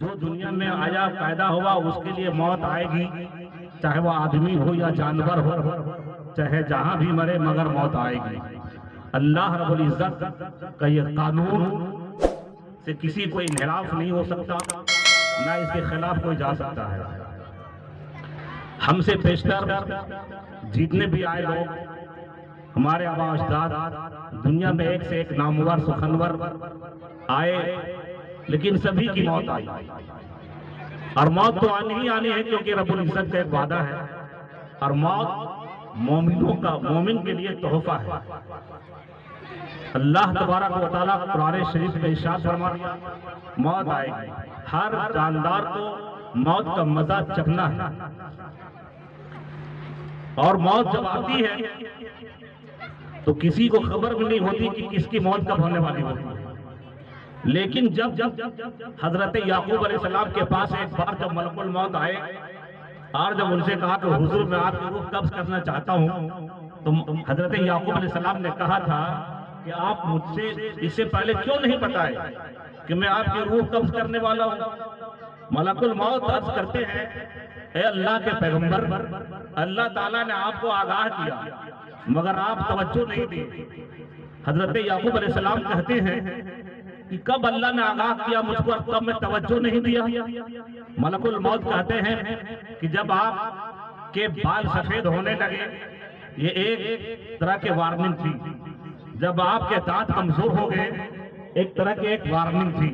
جو دنیا میں آیا پیدا ہوا اس کے لیے موت آئے گی، چاہے وہ آدمی ہو یا جانور ہو، چاہے جہاں بھی مرے مگر موت آئے گی۔ اللہ رب العزت کا یہ قانون سے کسی کو انحراف نہیں ہو سکتا، نہ اس کے خلاف کوئی جا سکتا ہے۔ ہم سے پیشتر جتنے بھی آئے لوگ، ہمارے آبا اجداد دنیا میں ایک سے ایک نامور سخنور آئے، لیکن سبھی کی موت آئی، اور موت تو آنی ہی آنی ہے کیونکہ رب العزت کا ایک وعدہ ہے، اور موت مومن کے لیے تحفہ ہے۔ اللہ تبارک و تعالیٰ قرآن شریف میں ارشاد فرمایا موت آئے گی، ہر جاندار کو موت کا مزہ چکھنا ہے، اور موت جب آتی ہے تو کسی کو خبر بھی نہیں ہوتی کہ کس کی موت کب ہونے والی ہوتی ہے۔ لیکن جب حضرت یعقوب علیہ السلام کے پاس ایک بار جب ملک الموت آئے اور جب ان سے کہا کہ حضور میں آپ کی روح قبض کرنا چاہتا ہوں، تو حضرت یعقوب علیہ السلام نے کہا تھا کہ آپ مجھ سے اس سے پہلے کیوں نہیں بتائے کہ میں آپ کی روح قبض کرنے والا ہوں؟ ملک الموت عرض کرتے ہیں اے اللہ کے پیغمبر، اللہ تعالیٰ نے آپ کو آگاہ کیا مگر آپ توجہ نہیں دی۔ حضرت یعقوب علیہ السلام کہتے ہیں کہ کب اللہ نے آگاہ کیا مجھ کو اور کب میں توجہ نہیں دیا؟ ملک الموت کہتے ہیں کہ جب آپ کے بال سفید ہونے لگے، یہ ایک طرح کے وارننگ تھی۔ جب آپ کے دانت کمزور ہو گئے، ایک طرح کی ایک وارننگ تھی۔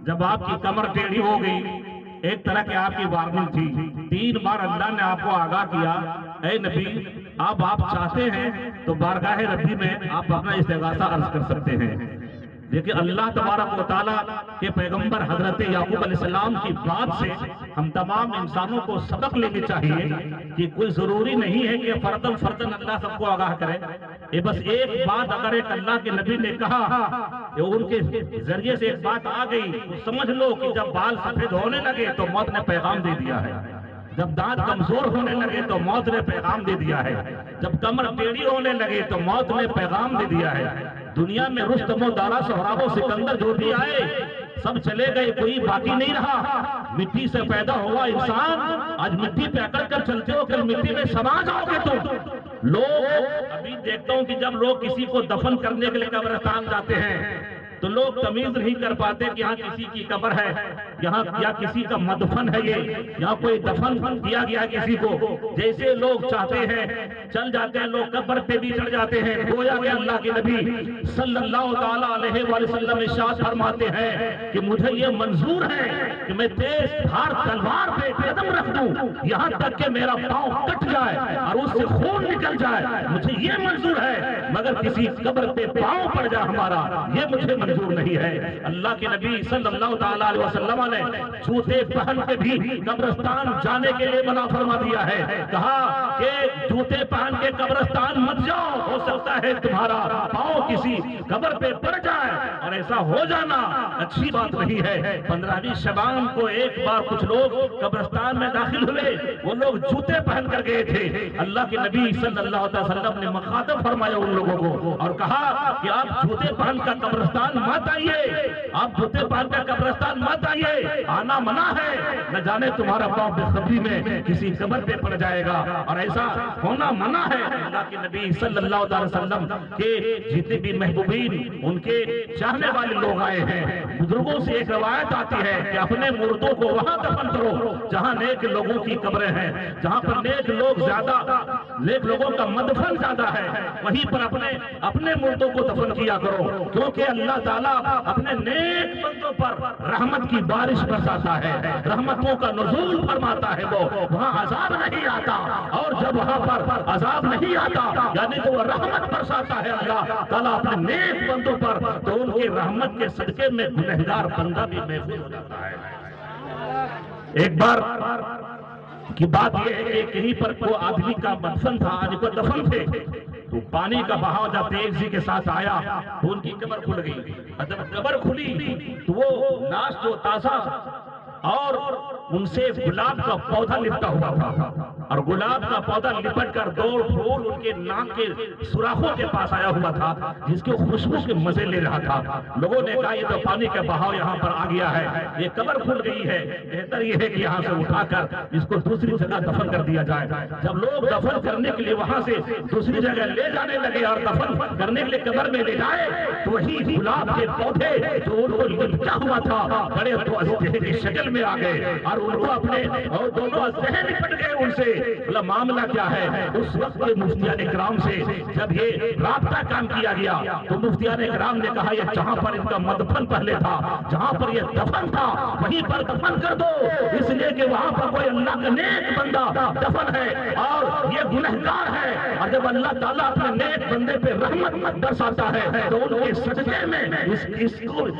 جب آپ کی کمر ٹیڑھی ہو گئی، ایک طرح کی آپ کی وارننگ تھی۔ 3 بار اللہ نے آپ کو آگاہ کیا اے نبی، اب آپ چاہتے ہیں تو بارگاہ ربی میں آپ اپنا استغاثہ عرض کر سکتے ہیں۔ لیکن اللہ تبارک و تعالیٰ کے پیغمبر حضرت یعقوب علیہ السلام کی بات سے ہم تمام انسانوں کو سبق لینے چاہیے کہ کوئی ضروری نہیں ہے کہ فردن فردن اللہ سب کو آگاہ کرے۔ یہ بس ایک بات اگر ایک اللہ کے نبی نے کہا کہ ان کے ذریعے سے ایک بات آ گئی تو سمجھ لو کہ جب بال سفید ہونے لگے تو موت نے پیغام دے دیا ہے، جب دانت کمزور ہونے لگے تو موت نے پیغام دے دیا ہے، جب کمر ٹیڑھی ہونے لگے تو موت نے پیغام دے دیا ہے۔ دنیا میں رستم و دارا سہراب و سکندر جو بھی آئے سب چلے گئے، کوئی باقی نہیں رہا۔ مٹی سے پیدا ہوا انسان آج مٹی پہ اکڑ کر چلتے ہو، کل مٹی میں سما جاؤ گے تم۔ لوگ ابھی دیکھتا ہوں کہ جب لوگ کسی کو دفن کرنے کے لیے قبرستان جاتے ہیں تو لوگ تمیز نہیں کر پاتے کہ یہاں کسی کی قبر ہے، یہاں یا کسی کا مدفن ہے، یہاں کوئی دفن کیا گیا کسی کو۔ جیسے لوگ چاہتے ہیں چل جاتے ہیں، لوگ قبر پہ بھی چڑھ جاتے ہیں۔ گویا کہ اللہ کے نبی صلی اللہ تعالیٰ علیہ وآلہ وسلم ارشاد فرماتے ہیں کہ مجھے یہ منظور ہے کہ میں تیز دھار تلوار پہ قدم رکھ دوں یہاں تک کہ میرا پاؤں کٹ جائے اور اس سے خون نکل جائے، مجھے یہ منظور ہے، مگر کسی قبر پہ پاؤں پڑ جائے ہمارا، یہ مجھے منظور نہیں ہے۔ اللہ کے نبی صلی اللہ تعالیٰ علیہ وسلم نے جوتے پہن کے بھی قبرستان جانے کے لیے منع فرما دیا ہے، کہا کہ جوتے پہن کے قبرستان مت جاؤ، ہو سکتا ہے تمہارا پاؤں کسی قبر پہ پڑ جائے، اور ایسا ہو جانا اچھی بات نہیں ہے۔ 15ویں شعبان کو ایک بار کچھ لوگ قبرستان میں داخل ہوئے، وہ لوگ جوتے پہن کر گئے تھے۔ اللہ کے نبی صلی اللہ علیہ وسلم نے مخاطب فرمایا ان لوگوں کو اور کہا کہ آپ جوتے پہن کر قبرستان مت آئیے، آپ جوتے پہن کر قبرستان مت آئیے، آنا منع ہے، نہ جانے تمہارا پاؤں بے خبری میں کسی قبر پہ پڑ جائے گا، اور ایسا ہونا منع ہے۔ اللہ کے نبی صلی اللہ علیہ وسلم کے جتنے بھی محبوبین ان کے چاہنے والے لوگ آئے ہیں، بزرگوں سے ایک روایت آتی ہے کہ اپنے مردوں کو وہاں دفن کرو جہاں نیک لوگوں کی قبریں ہیں، جہاں پر نیک لوگ زیادہ، نیک لوگوں کا مدفن زیادہ ہے، وہیں پر اپنے مردوں کو دفن کیا کرو، کیونکہ اللہ تعالیٰ اپنے نیک بندوں پر رحمت کی بارش برساتا ہے، رحمتوں کا نزول فرماتا ہے، وہ وہاں عذاب نہیں آتا، اور جب وہاں پر عذاب نہیں آتا یعنی کہ وہ رحمت برساتا ہے اللہ تعالیٰ اپنے نیک بندوں پر، تو ان کی رحمت کے صدقے میں گنہگار بندہ بھی محفوظ ہو جاتا ہے۔ ایک بار کی بات یہ ہے کہ کہیں پر کوئی آدمی کا مدفن تھا، آج کوئی دفن تھے، تو پانی کا بہاؤ جب تیزی کے ساتھ آیا تو ان کی قبر کھل گئی، اور جب قبر کھلی تو وہ لاش جو تازہ اور ان سے گلاب کا پودا لپٹا ہوا تھا، اور گلاب کا پودا لپٹ کر دوڑ پھول ان کے ناک کے سوراخوں کے پاس آیا ہوا تھا، جس کے خوشبو کے مزے لے رہا تھا۔ لوگوں نے کہا یہ تو پانی کا بہاؤ یہاں پر آ گیا ہے، یہ قبر کھل گئی ہے، بہتر یہ ہے کہ یہاں سے اٹھا کر اس کو دوسری جگہ دفن کر دیا جائے۔ جب لوگ دفن کرنے کے لیے وہاں سے دوسری جگہ لے جانے لگے اور دفن کرنے کے لیے قبر میں لے جائے، تو وہی گلاب کے پودے جو ان کو لپٹا ہوا تھا بڑے کی شکل میں آ گئے، اور ان کو اپنے اور دونوں ذہن لپٹ گئے ان سے۔ بولا معاملہ کیا ہے؟ اس وقت کے مفتیان اکرام سے جب یہ رابطہ کام کیا گیا تو مفتیان اکرام نے کہا یہ جہاں پر ان کا مدفن پہلے تھا، جہاں پر یہ دفن تھا وہیں پر دفن کر دو، اس لیے کہ وہاں پر کوئی اللہ کا نیک بندہ دفن ہے اور یہ گنہگار ہے، اور جب اللہ تعالیٰ اپنے نیک بندے پہ رحمت برساتا ہے تو ان کے صدقے میں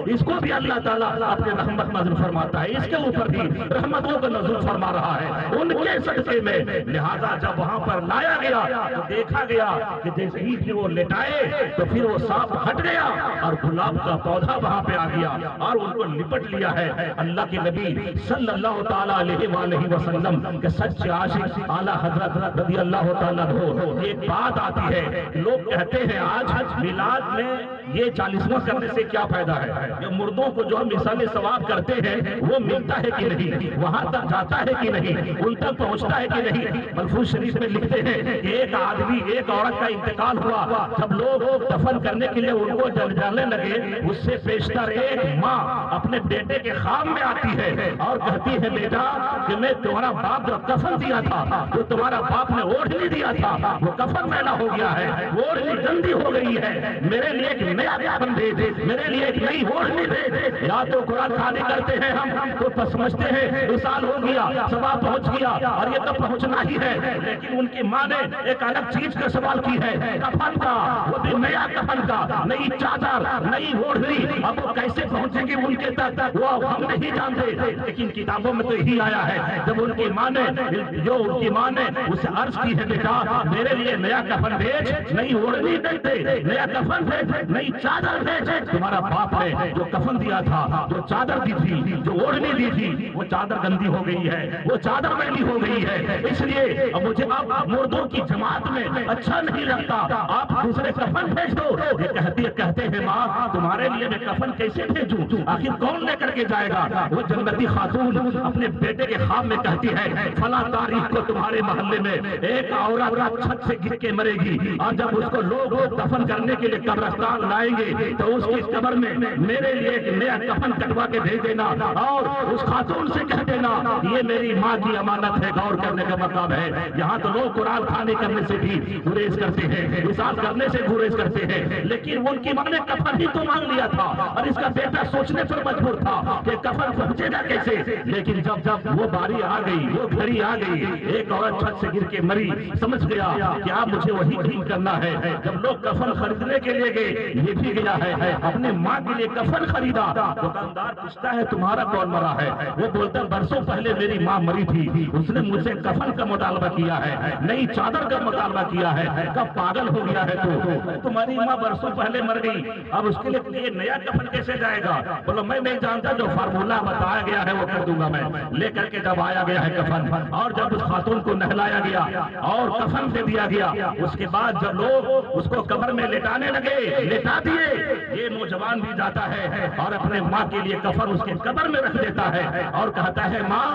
اس کو بھی اللہ تعالیٰ اپنے رحمت نازل فرماتا ہے، اس کے اوپر بھی رحمتوں کا نزول فرما رہا ہے ان کے صدقے میں۔ لہذا جب وہاں پر لایا گیا تو دیکھا گیا کہ جیسے ہی پھر وہ لٹائے تو پھر وہ سانپ ہٹ گیا اور گلاب کا پودا وہاں پہ آ گیا اور ان کو لپٹ لیا ہے۔ اللہ کے نبی صلی اللہ تعالیٰ علیہ وآلہ وسلم کے سچے عاشق اعلیٰ حضرت رضی اللہ تعالیٰ عنہ ایک بات آتی ہے، لوگ کہتے ہیں آج میلاد میں یہ 40واں کرنے سے کیا فائدہ ہے؟ یہ مردوں کو جو ہم مثال ثواب کرتے ہیں وہ ملتا ہے کہ نہیں، وہاں تک جاتا ہے کہ نہیں، ان تک پہنچتا ہے کہ نہیں؟ ملفوظ شریف میں لکھتے ہیں کہ ایک آدمی ایک عورت کا انتقال ہوا، جب لوگ دفن کرنے کے لیے ان کو جلنے لگے، اس سے پیشتر ایک ماں اپنے بیٹے کے خواب میں آتی ہے اور کہتی ہے بیٹا کہ میں تمہارا باپ جو کفن دیا تھا، جو تمہارا باپ نے اوڑھنی دیا تھا وہ کفن میلا ہو گیا ہے، وہ اوڑھنی گندی ہو گئی ہے، میرے لیے ایک نیا کفن دے دے، میرے لیے ایک نئی اوڑھنی دے دے۔ یا تو قرآن خوانی کرتے ہیں ہم تو سمجھتے ہیں وصال ہو گیا، ثواب پہنچ گیا اور یہ تو پہنچنا ہی ہے، لیکن ان کی ماں نے ایک الگ چیز کا سوال کی ہے، کفن کا، وہ بھی نیا کفن کا، نئی چادر، نئی اوڑھنی، اب وہ کیسے پہنچیں گے ان کے تک وہ ہم نہیں جانتے، لیکن کتابوں میں تو یہی آیا ہے جب ان کی ماں نے اسے عرض کی ہے بیٹا میرے لیے نیا کفن بھیج، نئی اوڑھنی دے، نیا کفن بھیج، نئی چادر بھیج۔ تمہارا باپ نے جو کفن دیا تھا، جو چادر دی تھی، جو اوڑھنی دی تھی، وہ چادر گندی ہو گئی ہے، وہ چادر میلی ہو گئی ہے، اس لیے اب مجھے آپ مردوں کی جماعت میں اچھا نہیں لگتا، آپ دوسرے کفن بھیج دو۔ یہ کہتے ہیں ماں تمہارے لیے میں کفن کیسے بھیجوں، آخر کون لے کر کے جائے گا؟ وہ جنتی خاتون اپنے بیٹے کے خواب میں کہتی ہے فلاں تاریخ کو تمہارے محلے میں ایک عورت چھت سے گر کے مرے گی، اور جب اس کو لوگ دفن کرنے کے لیے قبرستان لائیں گے تو اس کی قبر میں میرے لیے ایک نیا کفن کٹوا کے بھیج دینا، اور اس خاتون سے کہہ دینا یہ میری ماں کی امانت ہے، غور کرنے کا مقام ہے۔ یہاں تو لوگ قرآن خوانی کرنے سے بھی گریز کرتے ہیں، وصال کرنے سے گریز کرتے ہیں، لیکن ان کی ماں نے کفن ہی تو مانگ لیا تھا اور اس کا بیٹا سوچنے پر مجبور تھا کہ کفن پہنچے گا کیسے، لیکن جب وہ باری آ گئی، وہ گھڑی آ گئی، ایک عورت چھت سے گر کے مری، سمجھ گیا کہ اب مجھے وہی ڈھیل کرنا ہے۔ جب لوگ کفن خریدنے کے لیے گئے، یہ بھی گیا ہے اپنے ماں کے لیے کفن خریدا، دکاندار پوچھتا ہے تمہارا کون مرا ہے؟ وہ بولتا برسوں پہلے میری ماں مری تھی، اس نے مجھ سے کفن کا مطالبہ کیا ہے، نئی چادر کا مطالبہ کیا ہے، کب پاگل ہو گیا ہے تو تمہاری ماں برسوں پہلے مر گئی، اب اس کے لیے نیا کفن کیسے جائے گا؟ بولو میں نہیں جانتا، جو فارمولہ بتایا گیا ہے وہ کر دوں گا میں۔ لے کر کے جب آیا گیا ہے کفن، اور جب اس خاتون کو نہلایا گیا اور کفن دے دیا گیا، اس کے بعد جب لوگ اس کو قبر میں لٹانے لگے، لٹا دیے، یہ نوجوان بھی جاتا ہے اور اپنے ماں کے لیے کفن اس کے قبر میں رکھ دیتا ہے اور کہتا ہے ماں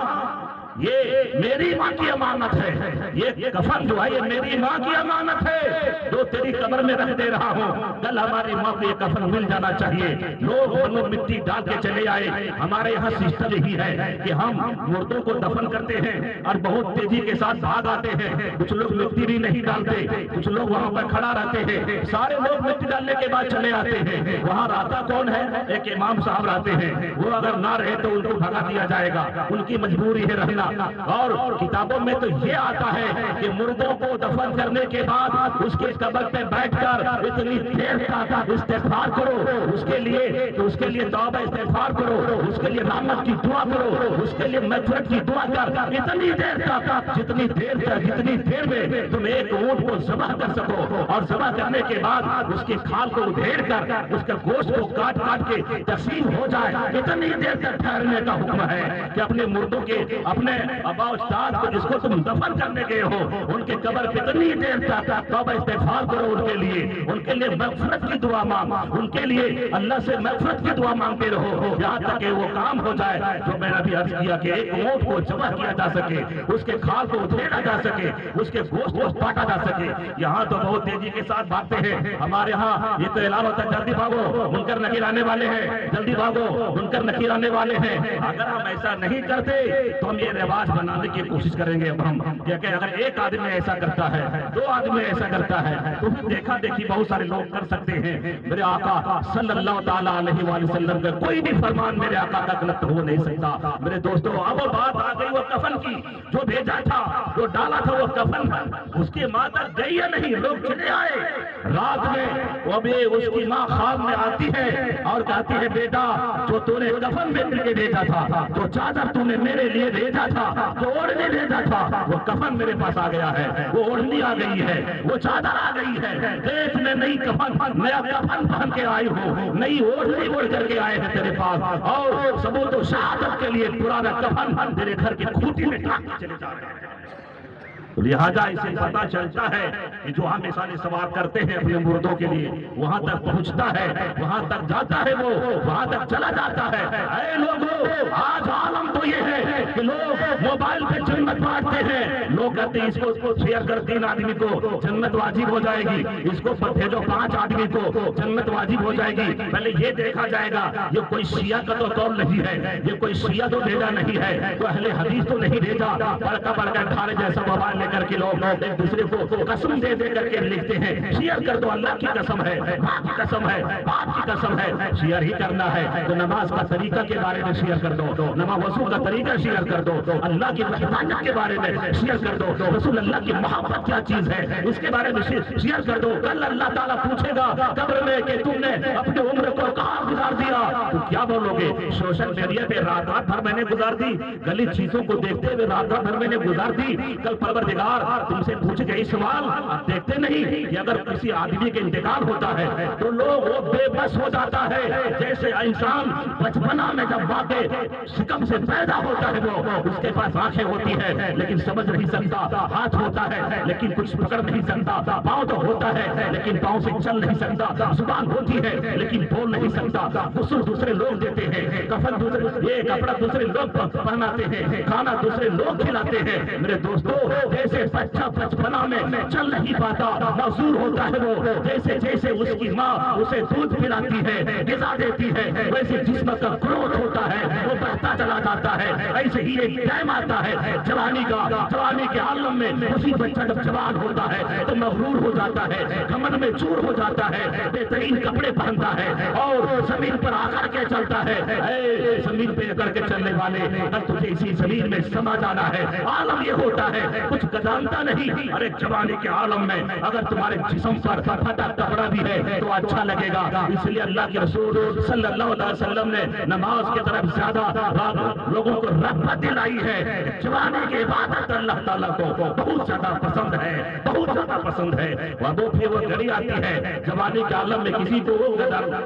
یہ میری ماں کی امانت ہے، یہ کفن جو ہے یہ میری ماں کی امانت ہے جو تیری قبر میں رکھ دے رہا ہوں، کل ہماری ماں کو یہ کفن مل جانا چاہیے۔ لوگ بنو مٹی ڈال کے چلے آئے۔ ہمارے یہاں سسٹم یہی ہے کہ ہم مردوں کو دفن کرتے ہیں اور بہت تیزی کے ساتھ بھاگ آتے ہیں، کچھ لوگ مٹی بھی نہیں ڈالتے، کچھ لوگ وہاں پر کھڑا رہتے ہیں، سارے لوگ مٹی ڈالنے کے بعد چلے آتے ہیں۔ وہاں رہتا کون ہے؟ ایک امام صاحب رہتے ہیں، وہ اگر نہ رہے تو ان کو بھگا دیا جائے گا، ان کی مجبوری ہے رہنا، لینا۔ اور کتابوں میں تو یہ آتا ہے کہ مردوں کو دفن کرنے کے بعد اس کے قبر پہ بیٹھ کر اتنی دیر تک استغفار کرو، اس کے لیے توبہ استغفار کرو، اس کے لیے رحمت کی دعا کرو، اس کے لیے مغفرت کی دعا کر اتنی دیر تک جتنی دیر میں تم ایک اونٹ کو ذبح کر سکو، اور ذبح کرنے کے بعد اس کی کھال کو ادھیڑ کر اس کے گوشت کو کاٹ کے تقسیم ہو جائے، اتنی دیر تک ٹھہرنے کا حکم ہے کہ اپنے مردوں کے اپنے آباء و اجداد کو جس کو تم دفن کرنے گئے ہو ان کے قبر پہ اتنی دیر تک توبہ استغفار کرو، ان کے لیے مغفرت کی دعا مانگ، ان کے لیے اللہ سے مغفرت کی دعا مانگتے رہو یہاں تک کہ وہ کام ہو جائے جو میں نے ابھی عرض کیا کہ ایک اونٹ کو ذبح کیا جا سکے، اس کے کھال کو ادھیڑا جا سکے، اس کے گوشت کو کاٹا جا سکے۔ یہاں تو بہت تیزی کے ساتھ بھاگتے ہیں، ہمارے ہاں یہ تو اعلان ہوتا ہے جلدی بھاگو منکر نکیر آنے والے ہیں، جلدی بھاگو منکر نکیر آنے والے ہیں۔ اگر ہم ایسا نہیں کرتے تو ہم یہ رواج بنانے کی کوشش کریں گے۔ اب ہم کہ اگر ایک آدمی ایسا کرتا ہے، دو آدمی ایسا کرتا ہے تو پھر دیکھا دیکھی بہت سارے لوگ کر سکتے ہیں۔ میرے آقا صلی اللہ تعالیٰ علیہ وآلہ وسلم کا کوئی بھی فرمان میرے آقا کا غلط ہو نہیں سکتا۔ میرے دوستو اب بات آ گئی وہ کفن کی، جو بھیجا تھا جو ڈالا تھا وہ کفن اس کی ماں تک گئی یا نہیں؟ لوگ چلے آئے رات میں، وہ بھی اس کی ماں خواب میں آتی ہے اور کہتی ہے بیٹا جو تو نے کفن میں مل کے بھیجا تھا، جو چادر تو نے میرے لیے بھیجا تھا، جو اوڑھنی بھیجا تھا وہ کفن میرے پاس آ گیا ہے، وہ اوڑھنی آ گئی ہے، وہ چادر آ گئی ہے، دیکھ میں نئی کفن نیا کفن پہن کے آئی ہوں، نئی اوڑھنی اوڑھ کر کے آئے ہیں تیرے پاس، اور ثبوت و شہادت کے لیے پرانا کفن تیرے گھر کی کھوٹی میں ٹانگ کے چلے جا رہے ہیں۔ لہذا اسے پتا چلتا ہے کہ جو ہم مثالیں سوار کرتے ہیں اپنے مردوں کے لیے وہاں تک پہنچتا ہے، وہاں تک جاتا ہے، وہ وہاں تک چلا جاتا ہے۔ اے لوگوں آج عالم تو یہ ہے کہ لوگ موبائل پہ جنت بانٹتے ہیں، لوگ کہتے ہیں اس کو شیئر کر 3 آدمی کو جنت واجب ہو جائے گی، اس کو بھیجو 5 آدمی کو جنت واجب ہو جائے گی۔ پہلے یہ دیکھا جائے گا یہ کوئی شیعہ کا تو قول نہیں ہے، یہ کوئی شیعہ تو بھیجا نہیں ہے، تو اہل حدیث تو نہیں بھیجا، بڑکا 18 جیسا موبائل کر کے لوگ ایک دوسرے کو قسم دے کر کے لکھتے ہیں شیئر کر دو، اللہ کی قسم ہے، ماں کی قسم ہے، باپ کی قسم ہے، شیئر ہی کرنا ہے تو نماز کا طریقہ کے بارے میں شیئر کر دو، نماز وضو کا طریقہ شیئر کر دو، اللہ کی وحدانیت کے بارے میں شیئر کر دو، رسول اللہ کی محبت کیا چیز ہے اس کے بارے میں شیئر کر دو۔ کل اللہ تعالیٰ پوچھے گا قبر میں کہ تم نے اپنی عمر کو کہاں گزار دیا، تو کیا بولو گے؟ سوشل میڈیا پہ رات بھر میں نے گزار دی، غلط چیزوں کو دیکھتے ہوئے رات بھر میں نے گزار دی۔ کل پروردگار تم سے پوچھ گئی سوال، آپ دیکھتے نہیں کہ اگر کسی آدمی کے انتقال ہوتا ہے تو لوگ وہ بے بس ہو جاتا ہے، جیسے انسان بچپنا میں جب واقع شکم سے پیدا ہوتا ہے وہ اس کے پاس آنکھیں ہوتی ہے لیکن سمجھ نہیں سکتا، ہاتھ ہوتا ہے لیکن کچھ پکڑ نہیں سکتا، پاؤں تو ہوتا ہے لیکن پاؤں سے چل نہیں سکتا، زبان ہوتی ہے لیکن بول نہیں سکتا، غسل دوسرے لوگ دیتے ہیں، کفن دوسرے، یہ کپڑا دوسرے لوگ پہناتے ہیں، کھانا دوسرے لوگ کھلاتے ہیں۔ میرے دوستو جیسے بچہ بچپنا میں چل نہیں پاتا، معذور ہوتا ہے وہ، جیسے اس کی ماں اسے دودھ پلاتی ہے، غذا دیتی ہے، ویسے جسم کا گروتھ ہوتا ہے، وہ بڑھتا چلا جاتا ہے۔ ایسے ہی ایک ٹائم آتا ہے جوانی کا، جوانی کے عالم میں اسی بچہ جب جوان ہوتا ہے تو مغرور ہو جاتا ہے، گھمنڈ میں چور ہو جاتا ہے، بہترین کپڑے پہنتا ہے اور زمین پر آ کر کے چلتا ہے۔ اے زمین پہ کر کے چلنے والے، اگر تجھے اسی زمین میں سما جانا ہے، عالم یہ ہوتا ہے کچھ گدانتا نہیں۔ ارے جوانی کے عالم میں اگر تمہارے جسم پر پھٹا کپڑا بھی ہے تو اچھا لگے گا، اس لیے اللہ کے رسول صلی اللہ علیہ وسلم نے نماز کی طرف زیادہ لوگوں کو رغبت دلائی ہے۔ جوانی کی عبادت اللہ تعالیٰ کو بہت زیادہ پسند ہے، بہت زیادہ پسند ہے۔ وہ پھر وہ گھڑی آتی ہے جوانی کے عالم میں کسی کو وہ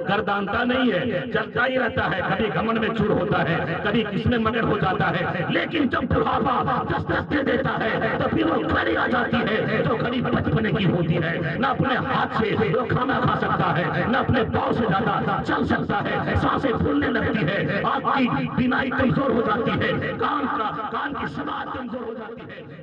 گردانتا نہیں ہے، چلتا ہی رہتا ہے، کبھی گھمنڈ میں چور ہوتا ہے، کبھی کس میں مگر ہو جاتا ہے، لیکن جب بڑھاپا دستک دے دیتا ہے تو پھر وہ گھڑی آ جاتی ہے جو گھڑی بچپنے کی ہوتی ہے، نہ اپنے ہاتھ سے وہ کھانا کھا سکتا ہے، نہ اپنے پاؤں سے زیادہ چل سکتا ہے، سانسیں پھولنے لگتی ہے، آنکھ کی بینائی کمزور ہو جاتی ہے، کان کی سماعت کمزور ہو جاتی ہے۔